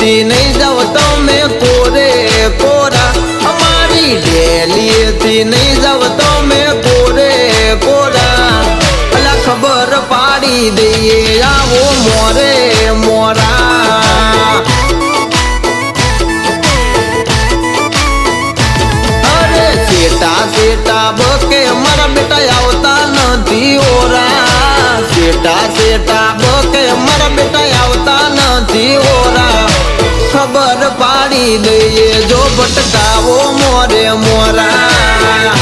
થી નહીં જાવ તમે કોરે કોરા અમારી ડેલી થી નહીં જાવ તમે કોરે કોરા અલા ખબર પાડી દઈએ આવો મોરે મોરા અરે સેટા સેટા બકે મારા બેટા આવતા નથી ઓરા સેટા સેટા બકે મારા બેટા આવતા નથી ઓરા ખબર પાડી દઈએ જો ભટકાવો મોરે મોરા